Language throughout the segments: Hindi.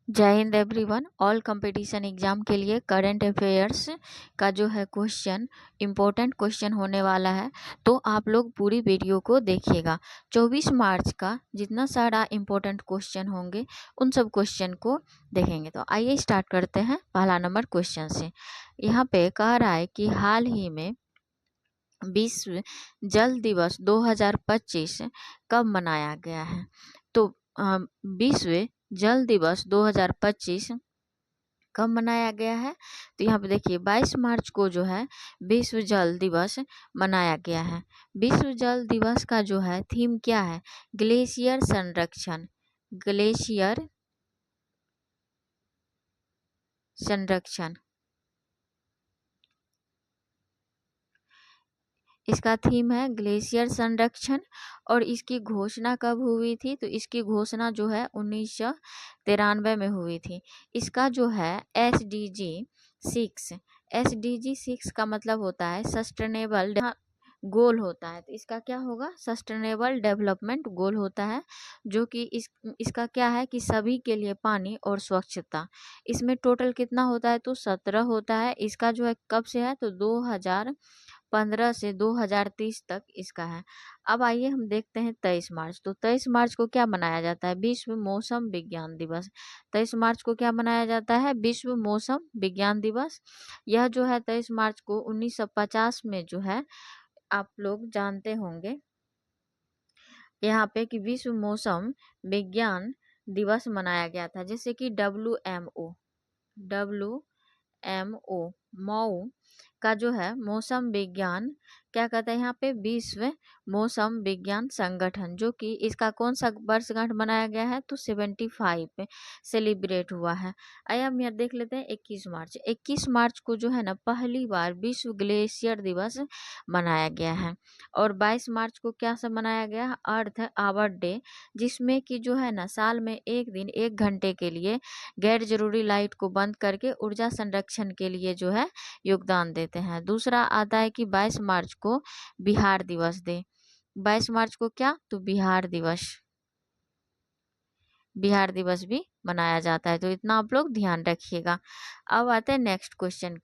जय Hind everyone. All competition exam के लिए करंट अफेयर्स का जो है क्वेश्चन इम्पोर्टेंट क्वेश्चन होने वाला है, तो आप लोग पूरी वीडियो को देखिएगा। 24 मार्च का जितना सारा इम्पोर्टेंट क्वेश्चन होंगे उन सब क्वेश्चन को देखेंगे। तो आइए स्टार्ट करते हैं पहला नंबर क्वेश्चन से। यहाँ पे कह रहा है कि हाल ही में विश्व जल दिवस 2025 कब मनाया गया है। तो विश्व जल दिवस 2025 कब मनाया गया है, तो यहाँ पे देखिए 22 मार्च को जो है विश्व जल दिवस मनाया गया है। विश्व जल दिवस का जो है थीम क्या है, ग्लेशियर संरक्षण। ग्लेशियर संरक्षण इसका थीम है, ग्लेशियर संरक्षण। और इसकी घोषणा कब हुई थी, तो इसकी घोषणा जो है 1993 में हुई थी। इसका जो है SDG 6 का मतलब होता है सस्टेनेबल गोल होता है। तो इसका क्या होगा, सस्टेनेबल डेवलपमेंट गोल होता है, जो कि इसका क्या है कि सभी के लिए पानी और स्वच्छता। इसमें टोटल कितना होता है, तो 17 होता है। इसका जो है कब से है, तो 2015 से 2030 तक इसका है। अब आइए हम देखते हैं 23 मार्च। तो 23 मार्च को क्या मनाया जाता है, विश्व मौसम विज्ञान दिवस। 23 मार्च को क्या मनाया जाता है, विश्व मौसम विज्ञान दिवस। यह जो है 23 मार्च को 1950 में जो है, आप लोग जानते होंगे यहाँ पे कि विश्व मौसम विज्ञान दिवस मनाया गया था। जैसे कि WMO मऊ का जो है मौसम विज्ञान क्या कहता है, यहाँ पे विश्व मौसम विज्ञान संगठन, जो कि इसका कौन सा वर्षगांठ मनाया गया है, तो 75 पे सेलिब्रेट हुआ है। आइए हम यहाँ देख लेते हैं 21 मार्च। 21 मार्च को जो है ना पहली बार विश्व ग्लेशियर दिवस मनाया गया है। और 22 मार्च को क्या सब मनाया गया है, अर्थ आवर डे, जिसमें कि जो है ना साल में एक दिन 1 घंटे के लिए गैर जरूरी लाइट को बंद करके ऊर्जा संरक्षण के लिए जो है योगदान देते हैं। दूसरा आता है कि 22 मार्च को बिहार दिवस डे। 22 मार्च को क्या, तो बिहार दिवस भी मनाया जाता है। तो इतना आप लोग ध्यान रखिएगा। अब आते हैं नेक्स्ट क्वेश्चन।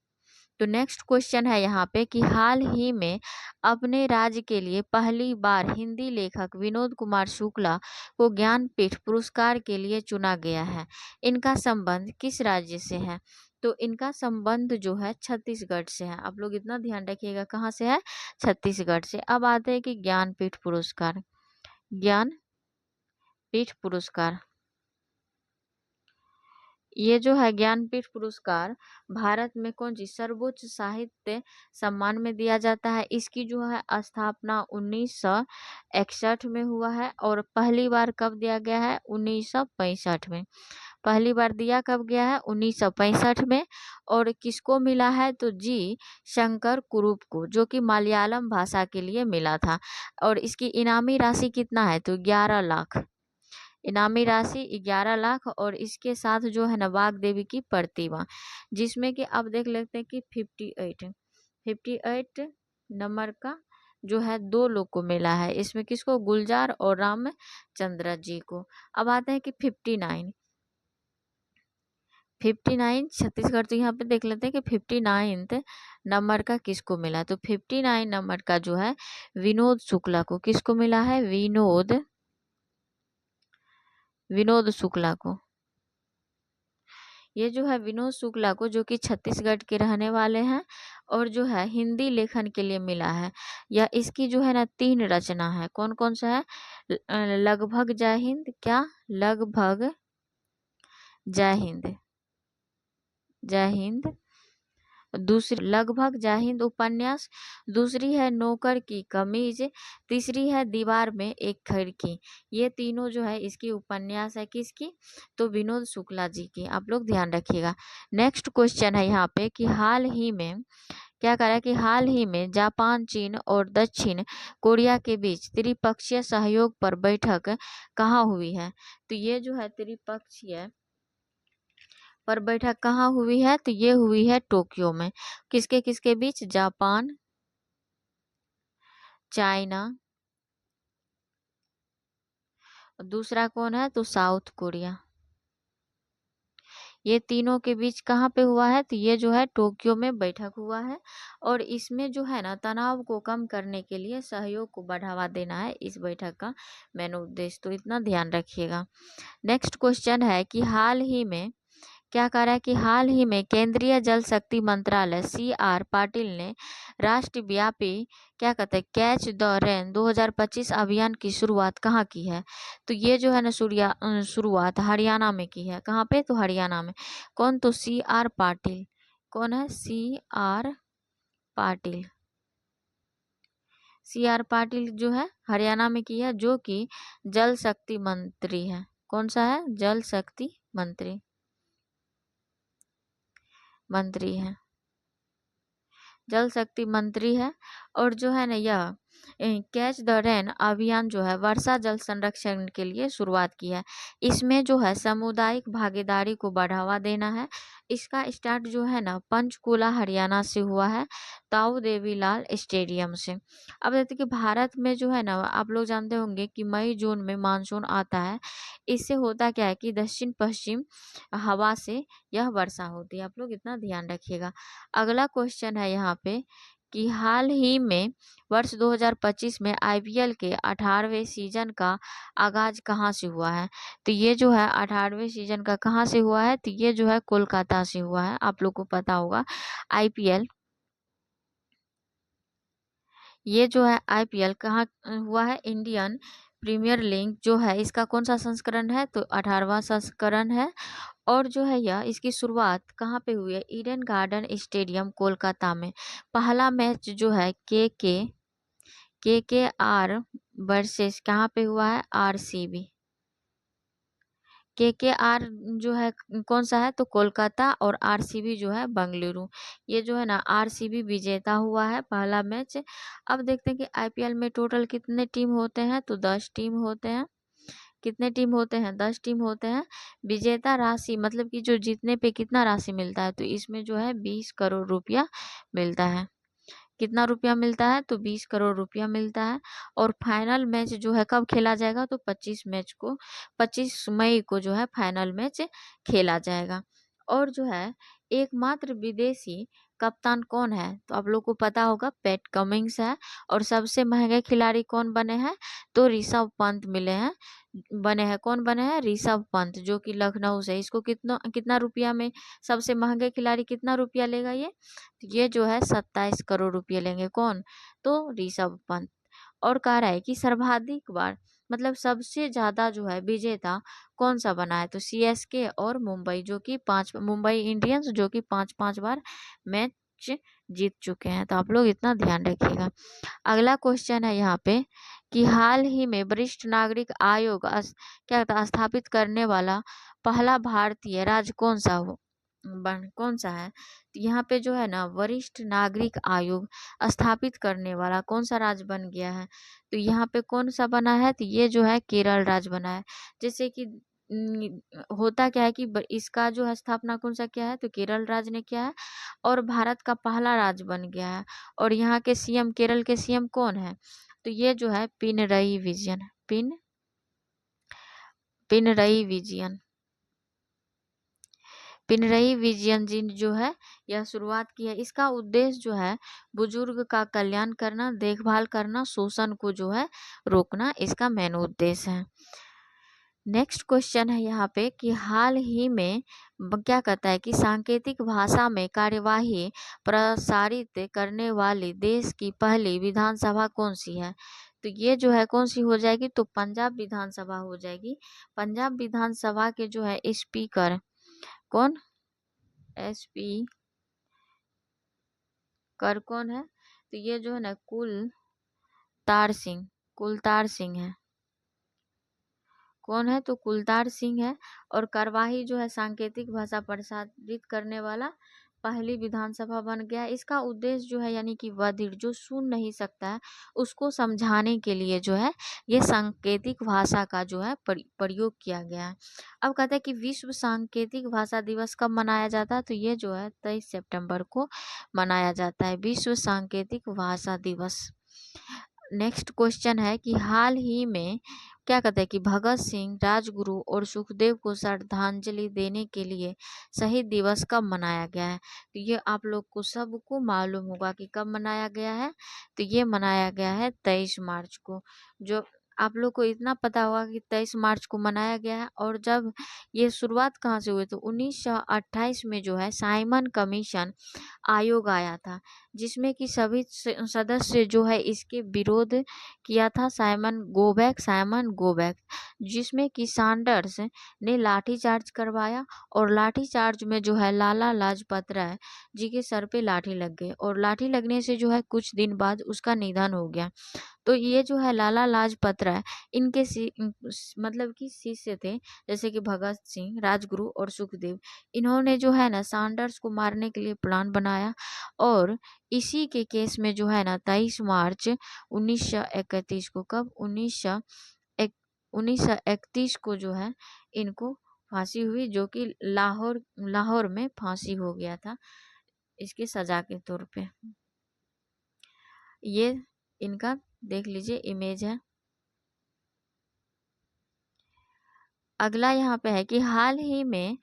तो नेक्स्ट क्वेश्चन है यहाँ पे कि हाल ही में अपने राज्य के लिए पहली बार हिंदी लेखक विनोद कुमार शुक्ला को ज्ञानपीठ पुरस्कार के लिए चुना गया है। इनका संबंध किस राज्य से है, तो इनका संबंध जो है छत्तीसगढ़ से है। आप लोग इतना ध्यान रखिएगा, कहाँ से है, छत्तीसगढ़ से। अब आते हैं कि ज्ञानपीठ पुरस्कार। ज्ञानपीठ पुरस्कार ये जो है ज्ञानपीठ पुरस्कार भारत में कौन सी सर्वोच्च साहित्य सम्मान में दिया जाता है। इसकी जो है स्थापना 1961 में हुआ है, और पहली बार कब दिया गया है, 1965 में। पहली बार दिया कब गया है, 1965 में। और किसको मिला है, तो जी शंकर कुरूप को, जो कि मलयालम भाषा के लिए मिला था। और इसकी इनामी राशि कितना है, तो 11 लाख। इनामी राशि 11 लाख। और इसके साथ जो है ना वाघ देवी की प्रतिमा, जिसमें कि अब देख लेते हैं कि 58 नंबर का जो है 2 लोग को मिला है। इसमें किसको, गुलजार और रामचंद्र जी को। अब आते हैं कि 59 छत्तीसगढ़। तो यहाँ पे देख लेते हैं कि 59th नंबर का किसको मिला, तो 59 नंबर का जो है विनोद शुक्ला को। किसको मिला है, विनोद शुक्ला को। ये जो है विनोद शुक्ला को, जो कि छत्तीसगढ़ के रहने वाले हैं, और जो है हिंदी लेखन के लिए मिला है। या इसकी जो है ना 3 रचना है। कौन कौन सा है, लगभग जय हिंद, क्या, लगभग जय हिंद, जय हिंद। दूसरी लगभग जय हिंद उपन्यास, दूसरी है नौकर की कमीज, तीसरी है दीवार में एक खिड़की। ये तीनों जो है इसकी उपन्यास है, किसकी, तो विनोद शुक्ला जी की। आप लोग ध्यान रखिएगा। नेक्स्ट क्वेश्चन है यहाँ पे कि हाल ही में क्या करा है कि हाल ही में जापान, चीन और दक्षिण कोरिया के बीच त्रिपक्षीय सहयोग पर बैठक कहाँ हुई है। तो ये जो है त्रिपक्षीय पर बैठक कहाँ हुई है, तो ये हुई है टोक्यो में। किसके किसके बीच, जापान, चाइना, दूसरा कौन है, तो साउथ कोरिया। ये तीनों के बीच कहाँ पे हुआ है? तो ये जो है टोक्यो में बैठक हुआ है और इसमें जो है ना तनाव को कम करने के लिए सहयोग को बढ़ावा देना है इस बैठक का मेन उद्देश्य, तो इतना ध्यान रखिएगा। नेक्स्ट क्वेश्चन है कि हाल ही में क्या कह रहा है कि हाल ही में केंद्रीय जल शक्ति मंत्रालय CR पाटिल ने राष्ट्रव्यापी क्या कहते हैं कैच द रेन 2025 अभियान की शुरुआत कहाँ की है? तो ये जो है ना शुरुआत हरियाणा में की है। कहाँ पे? तो हरियाणा में। कौन? तो CR पाटिल। कौन है? CR पाटिल। CR पाटिल जो है हरियाणा में की है, जो कि जल शक्ति मंत्री है। कौन सा है? जल शक्ति मंत्री है, जल शक्ति मंत्री है। और जो है ना यह कैच द रेन अभियान जो है वर्षा जल संरक्षण के लिए शुरुआत की है। इसमें जो है सामुदायिक भागीदारी को बढ़ावा देना है। इसका स्टार्ट जो है ना पंचकुला हरियाणा से हुआ है, ताऊ देवीलाल स्टेडियम से। अब जैसे कि भारत में जो है ना आप लोग जानते होंगे कि मई जून में मानसून आता है। इससे होता क्या है कि दक्षिण पश्चिम हवा से यह वर्षा होती है। आप लोग इतना ध्यान रखिएगा। अगला क्वेश्चन है यहाँ पे कि हाल ही में वर्ष 2025 में IPL के 18वें सीजन का आगाज कहाँ से हुआ है? तो ये जो है 18वें सीजन का कहाँ से हुआ है? तो ये जो है कोलकाता से हुआ है। आप लोग को पता होगा IPL, ये जो है IPL कहाँ हुआ है? इंडियन प्रीमियर लीग जो है इसका कौन सा संस्करण है? तो 18वां संस्करण है। और जो है यह इसकी शुरुआत कहाँ पे हुई है? ईडन गार्डन स्टेडियम कोलकाता में। पहला मैच जो है KKR वर्सेस कहाँ पे हुआ है? RCB। KKR जो है कौन सा है? तो कोलकाता। और RCB जो है बेंगलुरु। ये जो है ना RCB विजेता हुआ है पहला मैच। अब देखते हैं कि IPL में टोटल कितने टीम होते हैं? तो 10 टीम होते हैं। कितने टीम होते हैं? 10 टीम होते हैं। विजेता राशि मतलब कि जो जीतने पे कितना राशि मिलता है? तो इसमें जो है 20 करोड़ रुपया मिलता है। कितना रुपया मिलता है? तो 20 करोड़ रुपया मिलता है। और फाइनल मैच जो है कब खेला जाएगा? तो 25 मई को जो है फाइनल मैच खेला जाएगा। और जो है एकमात्र विदेशी कप्तान कौन है? तो आप लोग को पता होगा पैट कमिंग्स है। और सबसे महंगे खिलाड़ी कौन बने हैं? तो ऋषभ पंत बने हैं। कौन बने हैं? ऋषभ पंत, जो कि लखनऊ से। इसको कितना कितना रुपया में सबसे महंगे खिलाड़ी कितना रुपया लेगा ये? तो ये जो है 27 करोड़ रुपये लेंगे। कौन? तो ऋषभ पंत। और कह रहा है कि सर्वाधिक बार मतलब सबसे ज्यादा जो है विजेता कौन सा बना है? तो CSK और मुंबई इंडियंस जो कि 5-5 बार मैच जीत चुके हैं। तो आप लोग इतना ध्यान रखिएगा। अगला क्वेश्चन है यहाँ पे कि हाल ही में वरिष्ठ नागरिक आयोग क्या कहता है स्थापित करने वाला पहला भारतीय राज्य कौन सा है? तो यहाँ पे जो है ना वरिष्ठ नागरिक आयोग स्थापित करने वाला कौन सा राज्य बन गया है? तो यहाँ पे कौन सा बना है? तो ये जो है केरल राज्य बना है। जैसे कि होता क्या है कि इसका जो है स्थापना कौन सा किया है? तो केरल राज्य ने किया है और भारत का पहला राज्य बन गया है। और यहाँ के CM केरल के CM कौन है? तो ये जो है पिनरई विजयन जी जो है यह शुरुआत की है। इसका उद्देश्य जो है बुजुर्ग का कल्याण करना, देखभाल करना, शोषण को जो है रोकना, इसका मेन उद्देश्य है। नेक्स्ट क्वेश्चन है यहाँ पे कि हाल ही में क्या कहता है कि सांकेतिक भाषा में कार्यवाही प्रसारित करने वाली देश की पहली विधानसभा कौन सी है? तो ये जो है कौन सी हो जाएगी? तो पंजाब विधानसभा हो जाएगी। पंजाब विधानसभा के जो है स्पीकर कौन? स्पीकर कौन है? तो ये जो है ना कुलतार सिंह है। कौन है? तो कुलतार सिंह है। और कार्यवाही जो है सांकेतिक भाषा प्रसारित करने वाला पहली विधानसभा बन गया। इसका उद्देश्य जो है यानी कि बधिर जो सुन नहीं सकता है उसको समझाने के लिए जो है ये सांकेतिक भाषा का जो है प्रयोग किया गया है। अब कहते हैं कि विश्व सांकेतिक भाषा दिवस कब मनाया जाता है? तो ये जो है 23 सितंबर को मनाया जाता है विश्व सांकेतिक भाषा दिवस। नेक्स्ट क्वेश्चन है कि हाल ही में क्या कहते हैं कि भगत सिंह, राजगुरु और सुखदेव को श्रद्धांजलि देने के लिए शहीद दिवस कब मनाया गया है। तो ये आप लोग को सबको मालूम होगा कि कब मनाया गया है। तो ये मनाया गया है 23 मार्च को। जो आप लोग को इतना पता होगा कि 23 मार्च को मनाया गया है। और जब ये शुरुआत कहाँ से हुई, तो 1928 में जो है साइमन कमीशन आयोग आया था, जिसमें कि सभी सदस्य जो है इसके विरोध किया था। साइमन गोबैक, जिसमें कि सैंडर्स ने लाठीचार्ज करवाया। और लाठीचार्ज में जो है लाला लाजपत राय जी के सर पे लाठी लग गई, और लाठी लगने से जो है कुछ दिन बाद उसका निधन हो गया। तो ये जो है लाला लाजपत राय इनके मतलब कि शिष्य थे, जैसे कि भगत सिंह, राजगुरु और सुखदेव। इन्होंने जो है ना सैंडर्स को मारने के लिए प्लान बनाया। और इसी के केस में जो है ना 23 मार्च 1931 को, कब 1931 को जो है इनको फांसी हुई, जो कि लाहौर में फांसी हो गया था इसकी सजा के तौर पे। ये इनका देख लीजिए इमेज है। अगला यहाँ पे है कि हाल ही में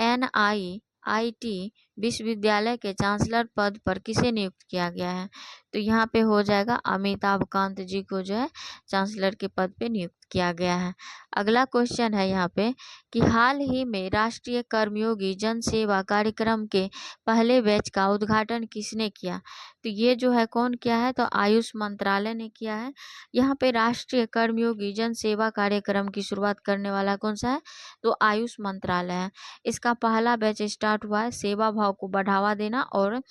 NIIT विश्वविद्यालय के चांसलर पद पर किसे नियुक्त किया गया है। तो यहाँ पे हो जाएगा अमिताभ कांत जी को जो है चांसलर के पद पे नियुक्त किया गया है। अगला क्वेश्चन है यहाँ पे कि हाल ही में राष्ट्रीय कर्मयोगी जन सेवा कार्यक्रम के पहले बैच का उद्घाटन किसने किया। तो ये जो है कौन किया है, तो आयुष मंत्रालय ने किया है। यहाँ पे राष्ट्रीय कर्मयोगी जन सेवा कार्यक्रम की शुरुआत करने वाला कौन सा है, तो आयुष मंत्रालय है। इसका पहला बैच स्टार्ट हुआ है सेवा भाव को बढ़ावा देना और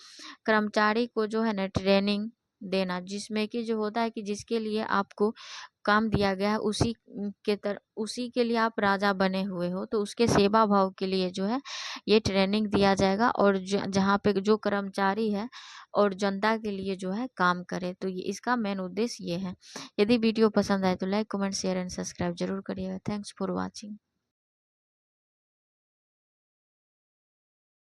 कर्मचारी को जो है ना ट्रेनिंग देना, जिसमें कि जो होता है कि जिसके लिए आपको काम दिया गया है उसी के लिए आप राजा बने हुए हो, तो उसके सेवा भाव के लिए जो है ये ट्रेनिंग दिया जाएगा। और जहाँ पे जो कर्मचारी है और जनता के लिए जो है काम करे, तो ये इसका मेन उद्देश्य ये है। यदि वीडियो पसंद आए तो like, comment, share and subscribe जरूर करिएगा। Thanks for watching.